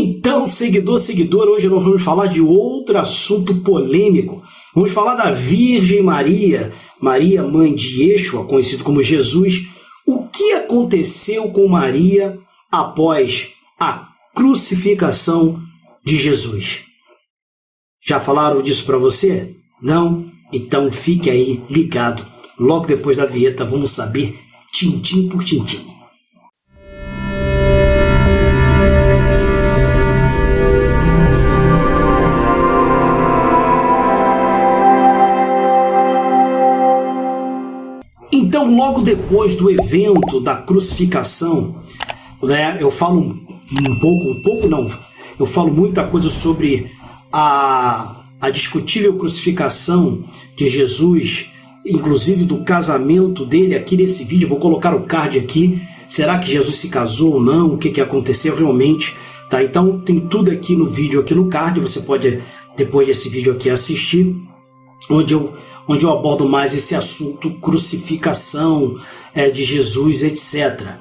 Então, seguidor, hoje nós vamos falar de outro assunto polêmico. Vamos falar da Virgem Maria, Maria, mãe de Yeshua, conhecido como Jesus. O que aconteceu com Maria após a crucificação de Jesus? Já falaram disso para você? Não? Então fique aí ligado. Logo depois da vinheta vamos saber tintim por tintim. Então, logo depois do evento da crucificação, né, eu falo eu falo muita coisa sobre a discutível crucificação de Jesus, inclusive do casamento dele. Aqui nesse vídeo, vou colocar o card aqui. Será que Jesus se casou ou não? O que aconteceu realmente? Tá? Então, tem tudo aqui no vídeo, aqui no card. Você pode, depois desse vídeo aqui, assistir, onde eu abordo mais esse assunto, crucificação de Jesus, etc.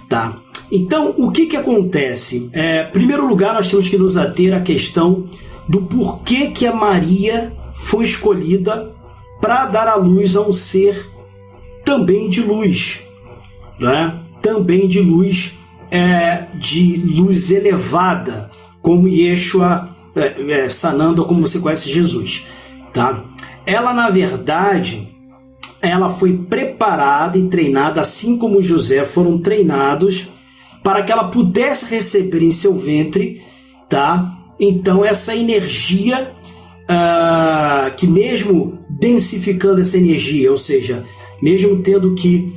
Tá? Então, o que acontece? Em primeiro lugar, nós temos que nos ater à questão do porquê que a Maria foi escolhida para dar à luz a um ser também de luz, né? Também de luz elevada, como Yeshua, Sananda, como você conhece Jesus. Tá? Ela, na verdade, ela foi preparada e treinada, assim como José foram treinados, para que ela pudesse receber em seu ventre, tá? Então, essa energia, que mesmo densificando essa energia, ou seja, mesmo tendo que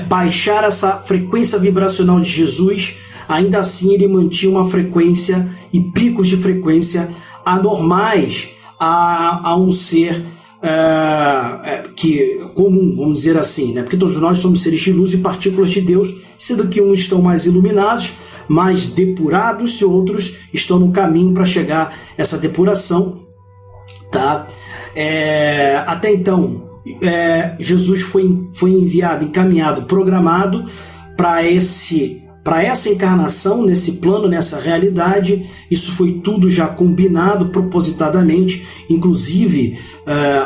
baixar essa frequência vibracional de Jesus, ainda assim ele mantinha uma frequência e picos de frequência anormais a um ser comum, vamos dizer assim, né? Porque todos nós somos seres de luz e partículas de Deus, sendo que uns estão mais iluminados, mais depurados, e outros estão no caminho para chegar a essa depuração, tá? Até então, Jesus foi enviado, encaminhado, programado para essa encarnação, nesse plano, nessa realidade. Isso foi tudo já combinado propositadamente, inclusive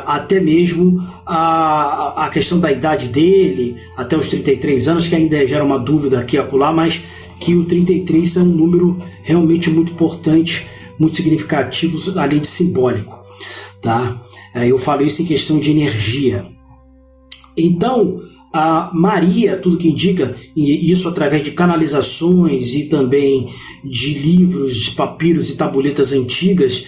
até mesmo a questão da idade dele, até os 33 anos, que ainda gera uma dúvida aqui e acolá, mas que o 33 é um número realmente muito importante, muito significativo, além de simbólico. Tá? Eu falo isso em questão de energia. Então, a Maria, tudo que indica, isso através de canalizações e também de livros, papiros e tabuletas antigas,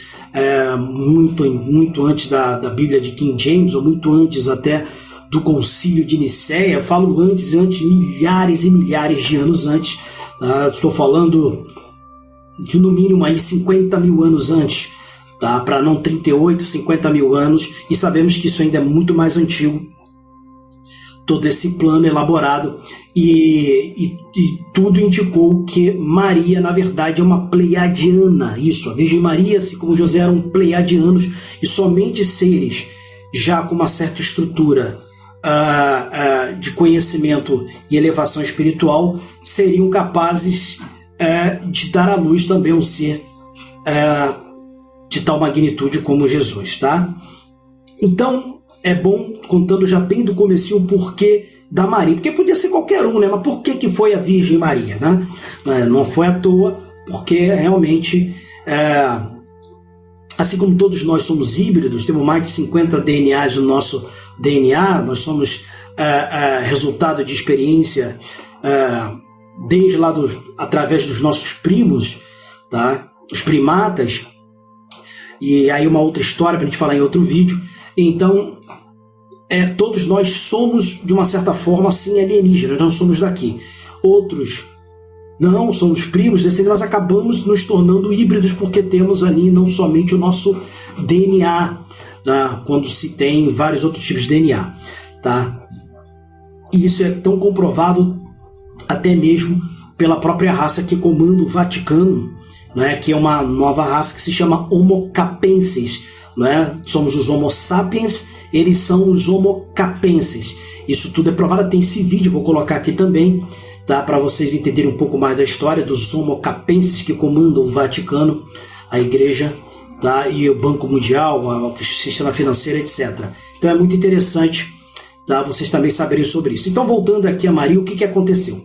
muito antes da Bíblia de King James, ou muito antes até do Concílio de Nicéia. Eu falo antes, milhares e milhares de anos antes. Tá? Estou falando de no mínimo aí 50 mil anos antes, tá? Para não 38, 50 mil anos, e sabemos que isso ainda é muito mais antigo, todo esse plano elaborado, e tudo indicou que Maria, na verdade, é uma pleiadiana. Isso, a Virgem Maria, assim como José, eram pleiadianos, e somente seres já com uma certa estrutura de conhecimento e elevação espiritual seriam capazes de dar à luz também um ser de tal magnitude como Jesus, tá? Então, é bom, contando já bem do comecinho, o porquê da Maria. Porque podia ser qualquer um, né? Mas por que foi a Virgem Maria, né? Não foi à toa, porque realmente, assim como todos nós somos híbridos, temos mais de 50 DNAs no nosso DNA, nós somos resultado de experiência desde lá através dos nossos primos, tá? Os primatas, e aí uma outra história para a gente falar em outro vídeo. Então, todos nós somos, de uma certa forma, assim, alienígenas, não somos daqui. Outros não, somos primos, descendentes, mas acabamos nos tornando híbridos porque temos ali não somente o nosso DNA, né, quando se tem vários outros tipos de DNA. Tá? E isso é tão comprovado até mesmo pela própria raça que comanda o Vaticano, né, que é uma nova raça que se chama Homo capensis. Né? Somos os Homo sapiens, eles são os Homo capensis. Isso tudo é provado, tem esse vídeo, vou colocar aqui também, tá? Para vocês entenderem um pouco mais da história dos homocapenses que comandam o Vaticano, a Igreja, tá? E o Banco Mundial, o sistema financeiro, etc. Então é muito interessante, tá? Vocês também saberem sobre isso. Então, voltando aqui a Maria, o que aconteceu?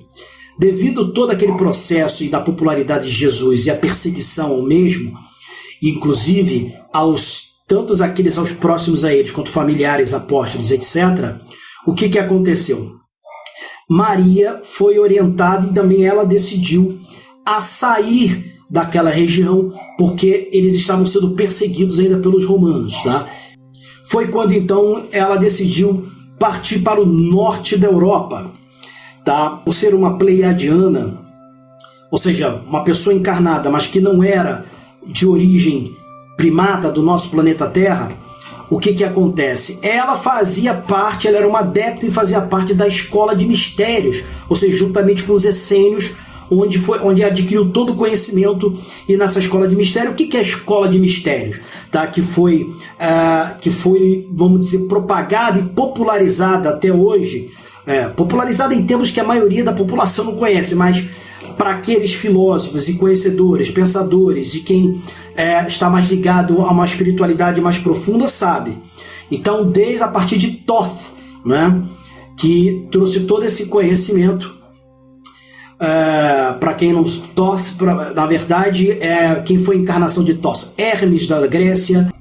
Devido a todo aquele processo e da popularidade de Jesus e a perseguição ao mesmo, inclusive tantos aqueles aos próximos a eles, quanto familiares, apóstolos, etc., o que aconteceu? Maria foi orientada e também ela decidiu a sair daquela região, porque eles estavam sendo perseguidos ainda pelos romanos, tá? Foi quando então ela decidiu partir para o norte da Europa, tá? Por ser uma pleiadiana, ou seja, uma pessoa encarnada, mas que não era de origem primata do nosso planeta Terra, o que acontece? Ela era uma adepta e fazia parte da escola de mistérios, ou seja, juntamente com os essênios, onde adquiriu todo o conhecimento. E nessa escola de mistério, o que é a escola de mistérios? Tá? Que foi, vamos dizer, propagada e popularizada até hoje, popularizada em termos que a maioria da população não conhece, mas para aqueles filósofos e conhecedores, pensadores e quem está mais ligado a uma espiritualidade mais profunda sabe. Então, desde a partir de Thoth, né, que trouxe todo esse conhecimento, para quem não... Thoth, na verdade, quem foi a encarnação de Thoth? Hermes da Grécia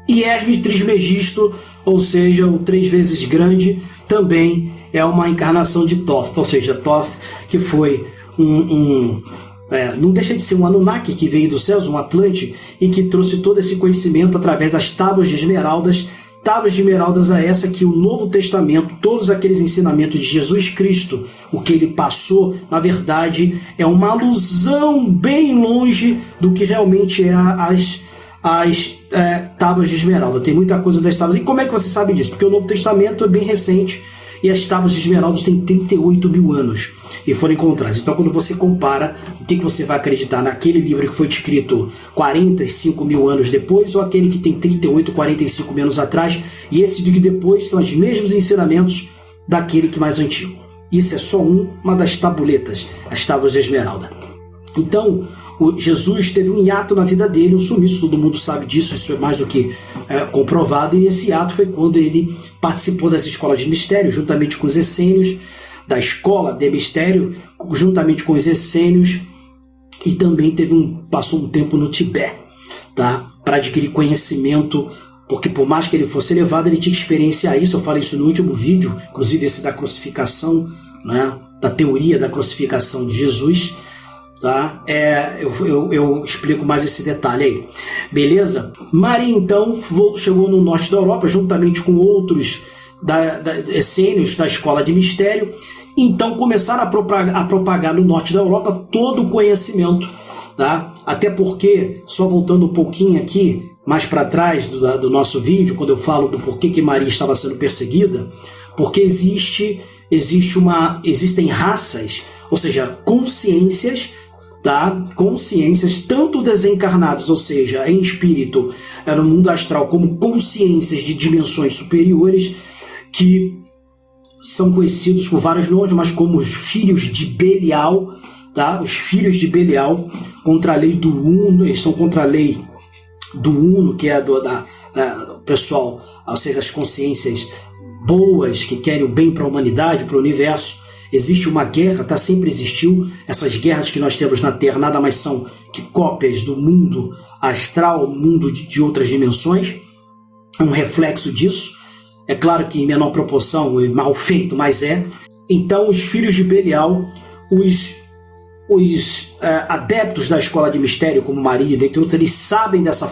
e Hermes Trismegisto, ou seja, o 3 vezes grande, também é uma encarnação de Thoth, ou seja, Thoth que foi não deixa de ser um Anunnaki que veio dos céus, um Atlante, e que trouxe todo esse conhecimento através das tábuas de esmeraldas a essa que o Novo Testamento, todos aqueles ensinamentos de Jesus Cristo, o que ele passou, na verdade, é uma alusão bem longe do que realmente é as tábuas de esmeralda. Tem muita coisa das tábuas. E como é que você sabe disso? Porque o Novo Testamento é bem recente e as tábuas de esmeralda têm 38 mil anos e foram encontradas. Então, quando você compara, o que você vai acreditar naquele livro que foi escrito 45 mil anos depois ou aquele que tem 38, 45 mil anos atrás, e esse que depois são os mesmos ensinamentos daquele que mais antigo. Isso é só uma das tabuletas, as tábuas de esmeralda. Então, Jesus teve um hiato na vida dele, um sumiço, todo mundo sabe disso, isso é mais do que comprovado, e esse hiato foi quando ele participou das escolas de mistério, juntamente com os essênios, da escola de mistério, juntamente com os essênios, e também passou um tempo no Tibete, tá? Para adquirir conhecimento, porque por mais que ele fosse elevado, ele tinha que experienciar isso. Eu falei isso no último vídeo, inclusive esse da crucificação, né? Da teoria da crucificação de Jesus, tá? Eu explico mais esse detalhe aí. Beleza? Maria, então, chegou no norte da Europa, juntamente com outros essênios da escola de mistério. Então, começaram a propagar no norte da Europa todo o conhecimento, tá? Até porque, só voltando um pouquinho aqui, mais para trás do nosso vídeo, quando eu falo do porquê que Maria estava sendo perseguida, porque existem raças, ou seja, consciências, tá? Consciências tanto desencarnadas, ou seja, em espírito, no mundo astral, como consciências de dimensões superiores, que são conhecidos por vários nomes, mas como os filhos de Belial, tá? Os filhos de Belial, contra a lei do Uno, eles são contra a lei do Uno, que é do pessoal, ou seja, as consciências boas que querem o bem para a humanidade, para o universo. Existe uma guerra, tá? Sempre existiu. Essas guerras que nós temos na Terra nada mais são que cópias do mundo astral, mundo de outras dimensões. É um reflexo disso. É claro que em menor proporção, mal feito, mas é. Então, os filhos de Belial, os adeptos da escola de mistério, como Maria, dentre outros, eles sabem dessa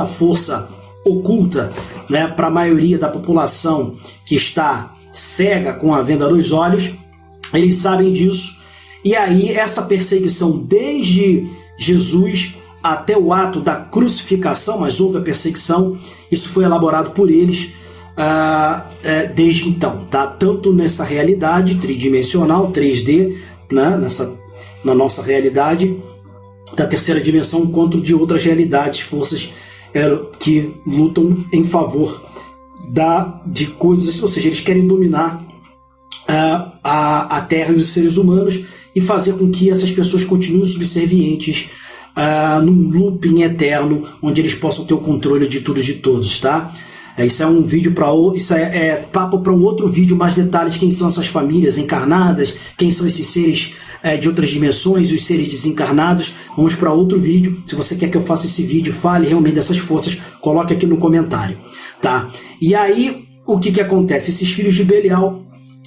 força oculta, né, para a maioria da população que está cega com a venda nos olhos. Eles sabem disso. E aí, essa perseguição, desde Jesus até o ato da crucificação, mas houve a perseguição, isso foi elaborado por eles desde então, tá? Tanto nessa realidade tridimensional, 3D, né? Na nossa realidade da terceira dimensão, quanto de outras realidades, forças que lutam em favor de coisas, ou seja, eles querem dominar a Terra e os seres humanos e fazer com que essas pessoas continuem subservientes num looping eterno, onde eles possam ter o controle de tudo e de todos, tá? Isso é um vídeo isso é papo para um outro vídeo, mais detalhes, quem são essas famílias encarnadas, quem são esses seres de outras dimensões e os seres desencarnados. Vamos para outro vídeo. Se você quer que eu faça esse vídeo, fale realmente dessas forças, coloque aqui no comentário, tá? E aí, o que acontece? Esses filhos de Belial,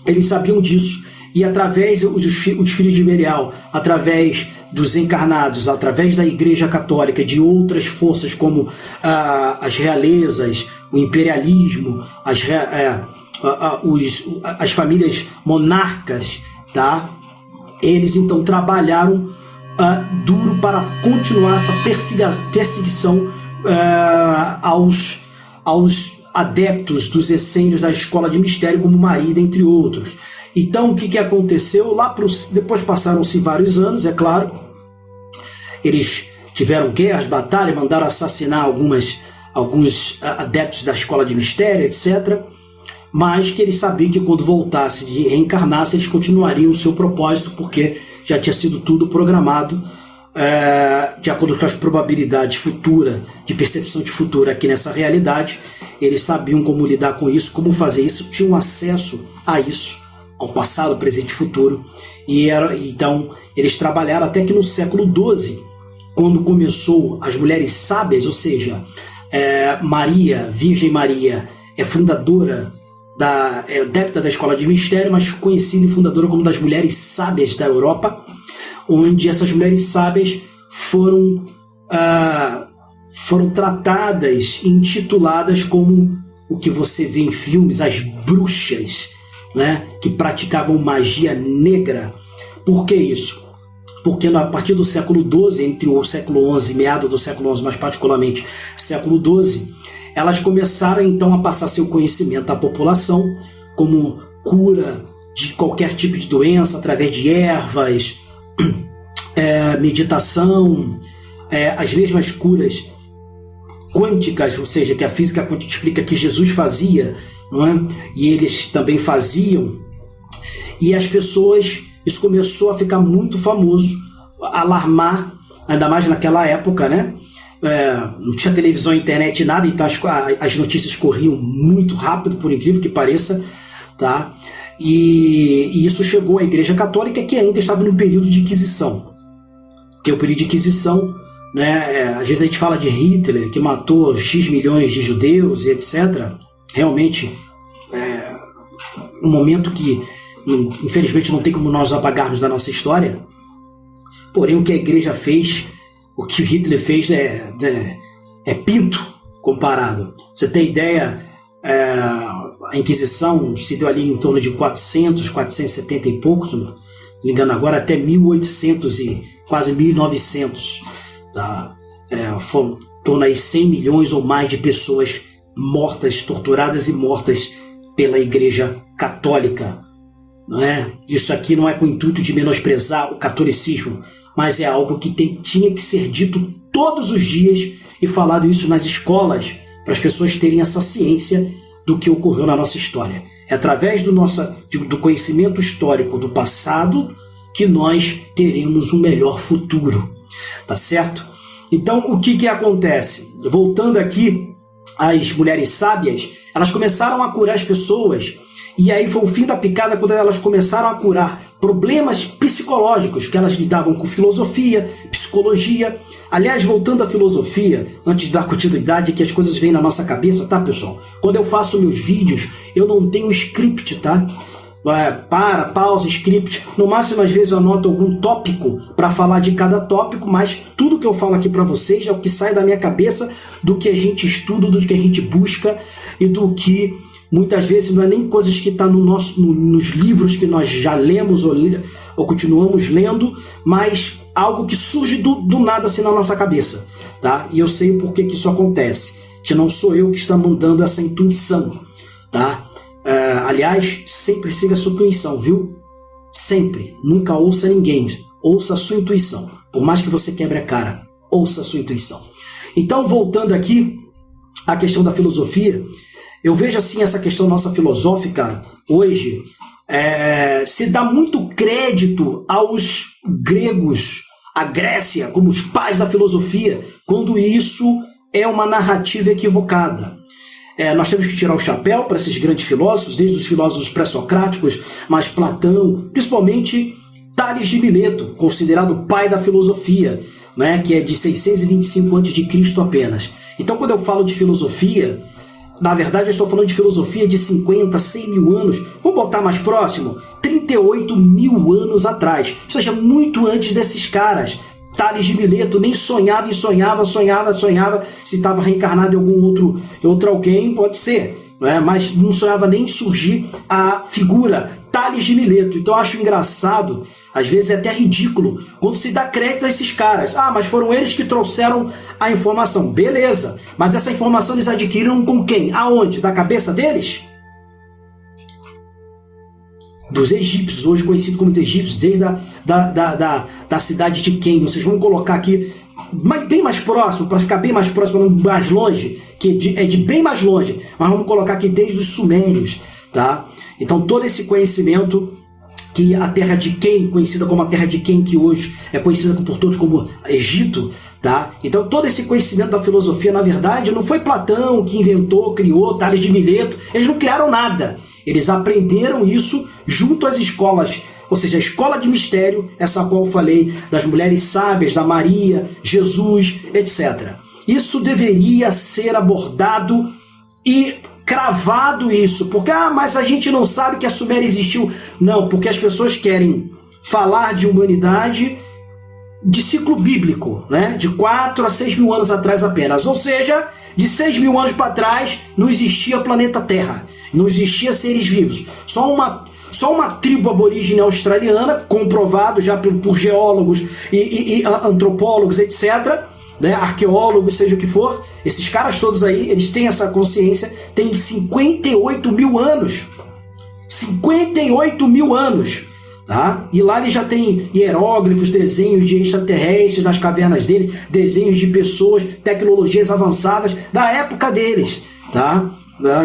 eles sabiam disso, e através os filhos de Belial, através dos encarnados, através da Igreja Católica, de outras forças como as realezas, o imperialismo, as famílias monarcas, tá? Eles então trabalharam duro para continuar essa perseguição aos adeptos dos essênios da escola de mistério, como Maria, entre outros. Então, o que aconteceu? Depois passaram-se vários anos, é claro. Eles tiveram guerras, batalhas, mandaram assassinar alguns adeptos da escola de mistério, etc. Mas que eles sabiam que quando voltasse e reencarnasse, eles continuariam o seu propósito, porque já tinha sido tudo programado de acordo com as probabilidades futuras, de percepção de futuro aqui nessa realidade. Eles sabiam como lidar com isso, como fazer isso, tinham acesso a isso, ao passado, presente e futuro. Então eles trabalharam até que no século XII, quando começou as mulheres sábias, ou seja, Maria, Virgem Maria, é fundadora, é adepta da escola de mistério, mas conhecida e fundadora como das mulheres sábias da Europa, onde essas mulheres sábias foram tratadas, intituladas como o que você vê em filmes, as bruxas, né, que praticavam magia negra. Por que isso? Porque a partir do século XII, entre o século XI, meado do século XI, mais particularmente século XII, elas começaram então a passar seu conhecimento à população como cura de qualquer tipo de doença através de ervas, meditação, as mesmas curas quânticas, ou seja, que a física quântica explica que Jesus fazia, não é? E eles também faziam. E as pessoas, isso começou a ficar muito famoso, alarmar, ainda mais naquela época, né? Não tinha televisão, internet, nada, então as notícias corriam muito rápido, por incrível que pareça, tá? E isso chegou à Igreja Católica, que ainda estava no período de Inquisição, que é o período de Inquisição, né? Às vezes a gente fala de Hitler, que matou X milhões de judeus e etc. Realmente, um momento que, infelizmente, não tem como nós apagarmos da nossa história. Porém, o que a Igreja fez, o que Hitler fez é pinto comparado. Você tem ideia, a Inquisição se deu ali em torno de 470 e poucos, não me engano agora, até 1800 e quase 1900. Tá? Foram em torno de 100 milhões ou mais de pessoas mortas, torturadas e mortas pela Igreja Católica. Não é? Isso aqui não é com o intuito de menosprezar o catolicismo, mas é algo que tinha que ser dito todos os dias e falado isso nas escolas, para as pessoas terem essa ciência do que ocorreu na nossa história. É através do conhecimento histórico do passado que nós teremos um melhor futuro. Tá certo? Então, o que acontece? Voltando aqui, as mulheres sábias, elas começaram a curar as pessoas, e aí foi o fim da picada quando elas começaram a curar problemas psicológicos, que elas lidavam com filosofia, psicologia. Aliás, voltando à filosofia, antes de dar continuidade, que as coisas vêm na nossa cabeça, tá, pessoal? Quando eu faço meus vídeos, eu não tenho script, tá? Pausa, script. No máximo, às vezes, eu anoto algum tópico para falar de cada tópico, mas tudo que eu falo aqui para vocês é o que sai da minha cabeça, do que a gente estuda, do que a gente busca e do que muitas vezes não é nem coisas que estão nos livros que nós já lemos ou continuamos lendo, mas algo que surge do nada assim na nossa cabeça, tá? E eu sei o porquê que isso acontece, que não sou eu que está mandando essa intuição, tá? Aliás, sempre siga a sua intuição, viu? Sempre. Nunca ouça ninguém. Ouça a sua intuição. Por mais que você quebre a cara, ouça a sua intuição. Então, voltando aqui à questão da filosofia, eu vejo assim essa questão nossa filosófica hoje, se dá muito crédito aos gregos, à Grécia, como os pais da filosofia, quando isso é uma narrativa equivocada. Nós temos que tirar o chapéu para esses grandes filósofos, desde os filósofos pré-socráticos, mas Platão, principalmente Tales de Mileto, considerado o pai da filosofia, né, que é de 625 a.C. apenas. Então, quando eu falo de filosofia, na verdade eu estou falando de filosofia de 50, 100 mil anos, vou botar mais próximo, 38 mil anos atrás, ou seja, muito antes desses caras. Tales de Mileto nem sonhava se estava reencarnado em algum outro alguém, pode ser, né? Mas não sonhava nem surgir a figura Tales de Mileto. Então eu acho engraçado, às vezes é até ridículo, quando se dá crédito a esses caras. Mas foram eles que trouxeram a informação. Beleza, mas essa informação eles adquiriram com quem? Aonde? Da cabeça deles? Dos egípcios, hoje conhecidos como os egípcios, desde da cidade de Quem. Vocês vão colocar aqui bem mais próximo, para ficar bem mais próximo, mais longe, que é de bem mais longe, mas vamos colocar aqui desde os sumérios, tá? Então todo esse conhecimento que a terra de Quem, conhecida como a terra de Quem, que hoje é conhecida por todos como Egito, tá? Então todo esse conhecimento da filosofia, na verdade, não foi Platão que inventou, criou, Tales de Mileto, eles não criaram nada. Eles aprenderam isso junto às escolas, ou seja, a escola de mistério, essa qual eu falei, das mulheres sábias, da Maria, Jesus, etc. Isso deveria ser abordado e cravado isso, porque mas a gente não sabe que a Suméria existiu. Não, porque as pessoas querem falar de humanidade de ciclo bíblico, né? De 4 a 6 mil anos atrás apenas, ou seja, de 6 mil anos para trás não existia planeta Terra. Não existia seres vivos. Só uma tribo aborígene australiana, comprovado já por geólogos e antropólogos, etc., né, arqueólogos, seja o que for. Esses caras todos aí, eles têm essa consciência, têm 58 mil anos. 58 mil anos. Tá? E lá eles já têm hieróglifos, desenhos de extraterrestres nas cavernas deles, desenhos de pessoas, tecnologias avançadas da época deles. Tá?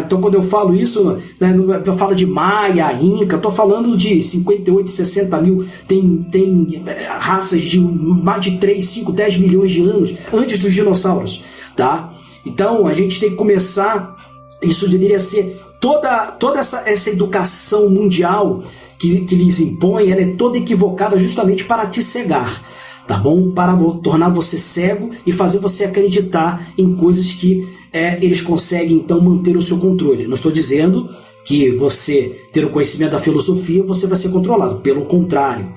Então quando eu falo isso, né, eu falo de Maia, Inca, estou falando de 58, 60 mil, tem raças de mais de 3, 5, 10 milhões de anos antes dos dinossauros, tá? Então a gente tem que começar, isso deveria ser toda essa educação mundial que lhes impõe, ela é toda equivocada justamente para te cegar, tá bom? Para tornar você cego e fazer você acreditar em coisas que eles conseguem então manter o seu controle. Não estou dizendo que você ter o conhecimento da filosofia você vai ser controlado, pelo contrário.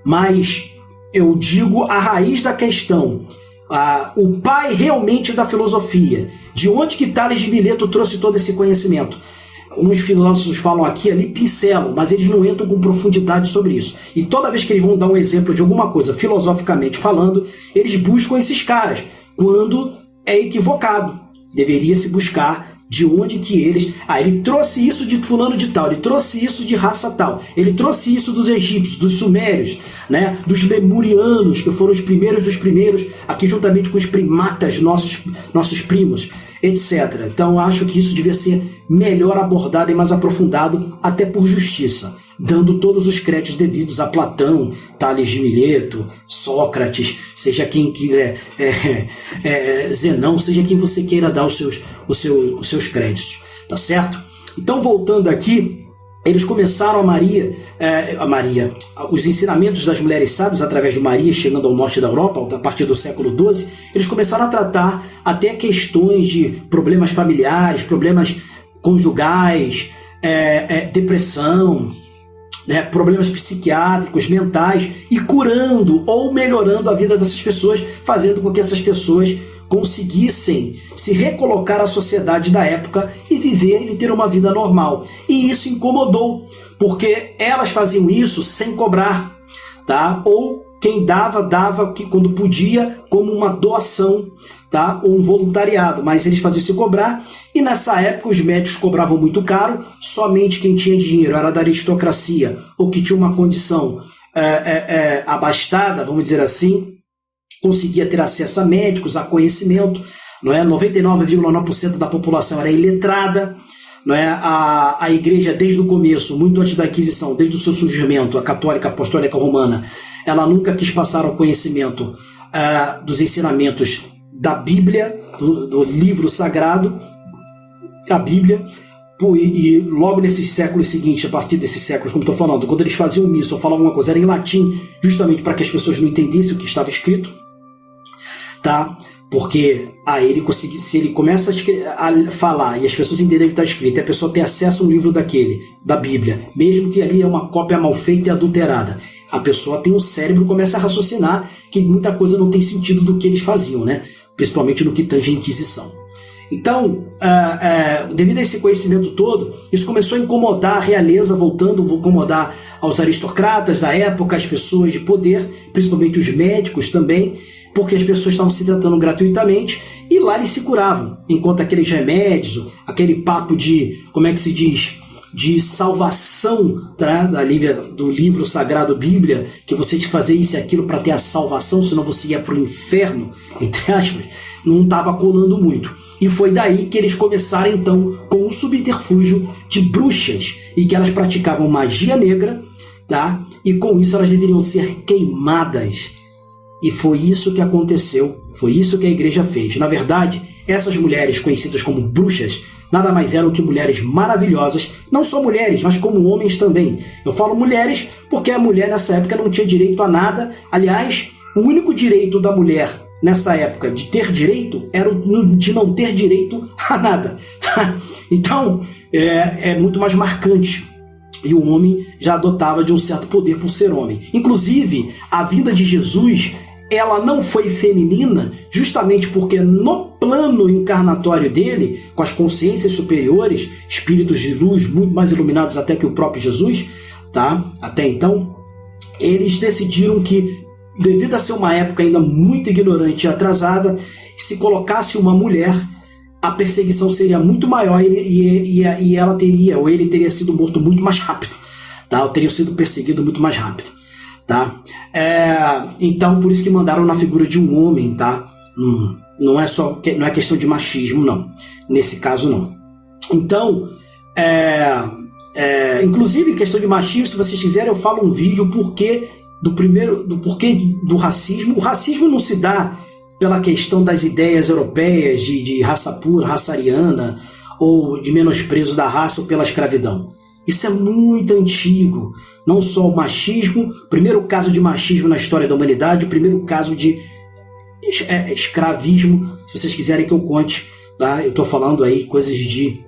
Mas eu digo a raiz da questão, o pai realmente da filosofia, de onde que Tales de Mileto trouxe todo esse conhecimento? Uns filósofos falam aqui, ali pincelam, mas eles não entram com profundidade sobre isso. E toda vez que eles vão dar um exemplo de alguma coisa filosoficamente falando, eles buscam esses caras, quando é equivocado. Deveria se buscar de onde que eles... ele trouxe isso de fulano de tal, ele trouxe isso de raça tal, ele trouxe isso dos egípcios, dos sumérios, né, dos lemurianos, que foram os primeiros dos primeiros, aqui juntamente com os primatas, nossos primos, etc. Então acho que isso devia ser melhor abordado e mais aprofundado, até por justiça, dando todos os créditos devidos a Platão, Tales de Mileto, Sócrates, seja quem quiser, Zenão, seja quem você queira dar os seus créditos, tá certo? Então, voltando aqui, eles começaram os ensinamentos das mulheres sábias através de Maria, chegando ao norte da Europa, a partir do século XII, eles começaram a tratar até questões de problemas familiares, problemas conjugais, depressão, né, problemas psiquiátricos, mentais, e curando ou melhorando a vida dessas pessoas, fazendo com que essas pessoas conseguissem se recolocar à sociedade da época e viver e ter uma vida normal. E isso incomodou, porque elas faziam isso sem cobrar, tá? Ou quem dava que quando podia, como uma doação, tá? Ou um voluntariado, mas eles faziam se cobrar, e nessa época os médicos cobravam muito caro, somente quem tinha dinheiro era da aristocracia, ou que tinha uma condição abastada, vamos dizer assim, conseguia ter acesso a médicos, a conhecimento, não é? 99,9% da população era iletrada, não é? A igreja, desde o começo, muito antes da Inquisição, desde o seu surgimento, a católica apostólica romana, ela nunca quis passar ao conhecimento dos ensinamentos da Bíblia, do livro sagrado, a Bíblia, e logo nesses séculos seguintes, a partir desses séculos, como estou falando, quando eles faziam missa ou falavam uma coisa, era em latim, justamente para que as pessoas não entendessem o que estava escrito, tá? Porque se ele começa a falar e as pessoas entenderem o que está escrito, e a pessoa ter acesso a um livro da Bíblia, mesmo que ali é uma cópia mal feita e adulterada, a pessoa tem um cérebro e começa a raciocinar que muita coisa não tem sentido do que eles faziam, né? Principalmente no que tange a Inquisição. Então, devido a esse conhecimento todo, isso começou a incomodar a realeza, voltando a incomodar aos aristocratas da época, as pessoas de poder, principalmente os médicos também, porque as pessoas estavam se tratando gratuitamente e lá eles se curavam, enquanto aqueles remédios, aquele papo de, como é que se diz, de salvação, tá? Do livro sagrado Bíblia, que você tinha que fazer isso e aquilo para ter a salvação, senão você ia para o inferno, entre aspas, não estava colando muito. E foi daí que eles começaram então com um subterfúgio de bruxas e que elas praticavam magia negra, tá? E com isso elas deveriam ser queimadas. E foi isso que aconteceu, foi isso que a igreja fez. Na verdade, essas mulheres conhecidas como bruxas nada mais eram que mulheres maravilhosas, não só mulheres, mas como homens também. Eu falo mulheres porque a mulher nessa época não tinha direito a nada. Aliás, o único direito da mulher nessa época de ter direito era de não ter direito a nada. Então, é muito mais marcante. E o homem já adotava de um certo poder por ser homem. Inclusive, a vinda de Jesus, ela não foi feminina justamente porque no plano encarnatório dele, com as consciências superiores, espíritos de luz muito mais iluminados até que o próprio Jesus, tá? Até então, eles decidiram que, devido a ser uma época ainda muito ignorante e atrasada, se colocasse uma mulher, a perseguição seria muito maior e ela teria, ou ele teria sido morto muito mais rápido, tá? Ou teria sido perseguido muito mais rápido, tá? Então, por isso que mandaram na figura de um homem, tá? Não é questão de machismo, não. Nesse caso, não. Então, inclusive, questão de machismo, se vocês quiserem, eu falo um vídeo do porquê do racismo. O racismo não se dá pela questão das ideias europeias de raça pura, raça ariana, ou de menosprezo da raça ou pela escravidão. Isso é muito antigo. Não só o machismo, o primeiro caso de machismo na história da humanidade, o primeiro caso de escravismo, se vocês quiserem que eu conte, tá? Eu estou falando aí coisas de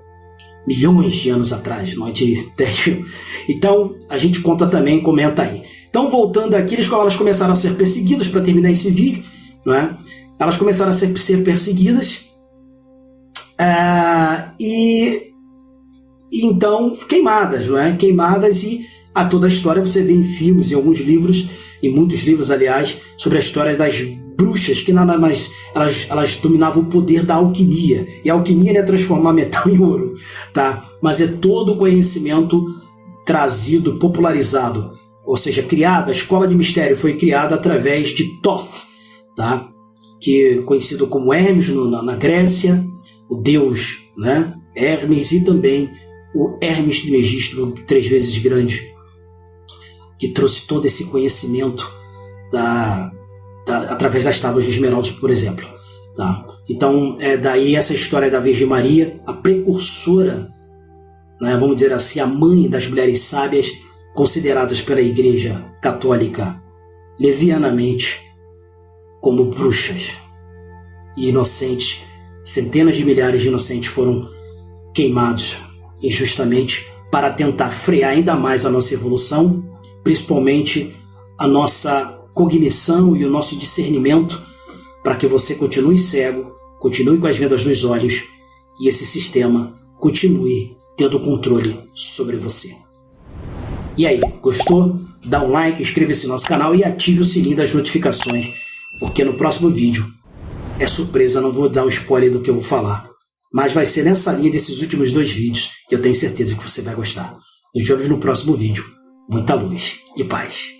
milhões de anos atrás, não é de 10 mil. Então, a gente conta também, comenta aí. Então, voltando aqui, elas começaram a ser perseguidas, para terminar esse vídeo, não é? Elas começaram a ser perseguidas e então queimadas, não é? Queimadas, e a toda a história você vê em filmes, em alguns livros, em muitos livros, aliás, sobre a história das bruxas, que nada mais elas dominavam o poder da alquimia. E a alquimia não é transformar metal em ouro, tá? Mas é todo o conhecimento trazido, popularizado, ou seja, criada. A escola de mistério foi criada através de Thoth, tá? Que é conhecido como Hermes na Grécia, o deus, né? Hermes, e também o Hermes Trismegisto, 3 vezes grande, que trouxe todo esse conhecimento através das tábuas de Esmeraldas, por exemplo. Tá? Então, daí essa história da Virgem Maria, a precursora, né, vamos dizer assim, a mãe das mulheres sábias, consideradas pela Igreja Católica levianamente como bruxas e inocentes. Centenas de milhares de inocentes foram queimados injustamente para tentar frear ainda mais a nossa evolução, principalmente a nossa cognição e o nosso discernimento, para que você continue cego, continue com as vendas nos olhos e esse sistema continue tendo controle sobre você. E aí, gostou? Dá um like, inscreva-se no nosso canal e ative o sininho das notificações, porque no próximo vídeo é surpresa, não vou dar o spoiler do que eu vou falar, mas vai ser nessa linha desses últimos 2 vídeos e eu tenho certeza que você vai gostar. Nos vemos no próximo vídeo. Muita luz e paz.